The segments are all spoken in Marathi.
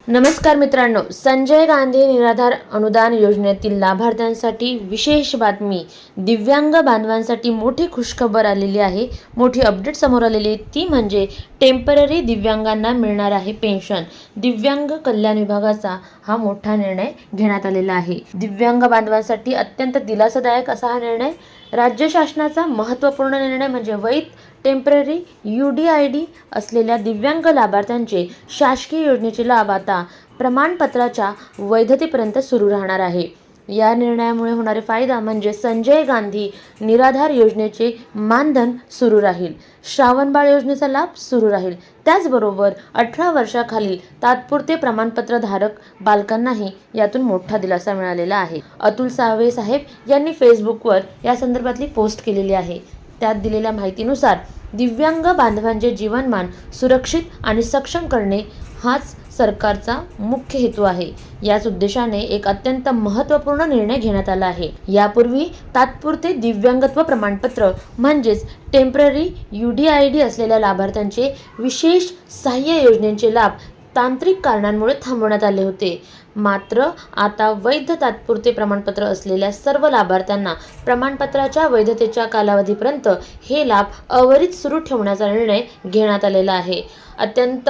नमस्कार मित्रांनो, संजय गांधी निराधार अनुदान योजनेतील लाभार्थ्यांसाठी विशेष बातमी. दिव्यांग बांधवांसाठी मोठी खुशखबर आलेली आहे. मोठी अपडेट समोर आलेली आहे, ती म्हणजे टेम्पररी दिव्यांगांना मिळणार आहे पेन्शन. दिव्यांग कल्याण विभागाचा हा मोठा निर्णय घेण्यात आलेला आहे. दिव्यांग बांधवांसाठी अत्यंत दिलासादायक असा हा निर्णय. राज्य शासनाचा महत्त्वपूर्ण निर्णय म्हणजे वैध टेम्पररी UDID असलेल्या दिव्यांग लाभार्थ्यांचे शासकीय योजनेचे लाभ आता प्रमाणपत्राच्या वैधतेपर्यंत सुरू राहणार आहे. या निर्णयामुळे होणारे फायदा म्हणजे संजय गांधी निराधार योजनेचे मानधन सुरू राहील, श्रावणबाळ योजनेचा लाभ सुरू राहील. त्याचबरोबर 18 वर्षाखालील तात्पुरते प्रमाणपत्र धारक बालकांनाही यातून मोठा दिलासा मिळालेला आहे. अतुल सावे साहेब यांनी फेसबुकवर या संदर्भातली पोस्ट केलेली आहे. त्यात दिलेल्या माहितीनुसार दिव्यांग बांधवांचे जीवनमान सुरक्षित आणि सक्षम करणे हाच सरकारचा मुख्य हेतू आहे. याच उद्देशाने एक अत्यंत महत्त्वपूर्ण निर्णय घेण्यात आला आहे. यापूर्वी तात्पुरते दिव्यांगत्व प्रमाणपत्र म्हणजेच टेम्पररी UDID असलेल्या लाभार्थ्यांचे विशेष सहाय्य योजनेचे लाभ तांत्रिक कारणांमुळे थांबवण्यात आले होते. मात्र आता वैध तात्पुरते प्रमाणपत्र असलेल्या सर्व लाभार्थ्यांना प्रमाणपत्राच्या वैधतेच्या कालावधीपर्यंत हे लाभ अविरत सुरू ठेवण्याचा निर्णय घेण्यात आलेला आहे. अत्यंत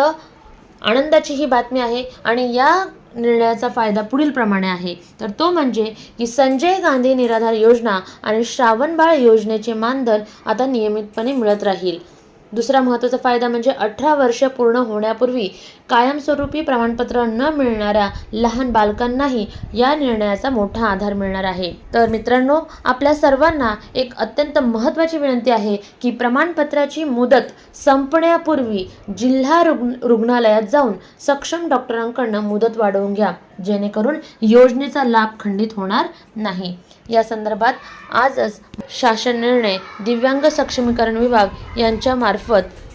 आनंदाची ही बातमी आहे आणि या निर्णयाचा फायदा पुढील प्रमाणे आहे. तर तो म्हणजे की संजय गांधी निराधार योजना आणि श्रावणबाळ योजनेचे मानधन आता नियमितपणे मिळत राहील. दुसरा महत्त्वाचा फायदा म्हणजे 18 वर्ष पूर्ण होण्यापूर्वी कायमस्वरूपी प्रमाणपत्र न मिळणाऱ्या लहान बालकांनाही या निर्णयाचा मोठा आधार मिळणार आहे. तर मित्रांनो, आपल्या सर्वांना एक अत्यंत महत्त्वाची विनंती आहे की प्रमाणपत्राची मुदत संपण्यापूर्वी जिल्हा रुग्णालयात जाऊन सक्षम डॉक्टरांकडून मुदत वाढवून घ्या, जेणेकरून योजनेचा लाभ खंडित होणार नाही. या संदर्भात आजच शासन निर्णय दिव्यांग सक्षमीकरण विभाग यांच्या मार्फत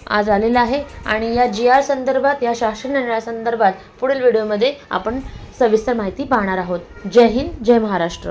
आज आलेला आहे आणि या GR संदर्भात, या शासन निर्णयासंदर्भात पुढील व्हिडिओमध्ये आपण सविस्तर माहिती पाहणार आहोत. जय हिंद, जय महाराष्ट्र.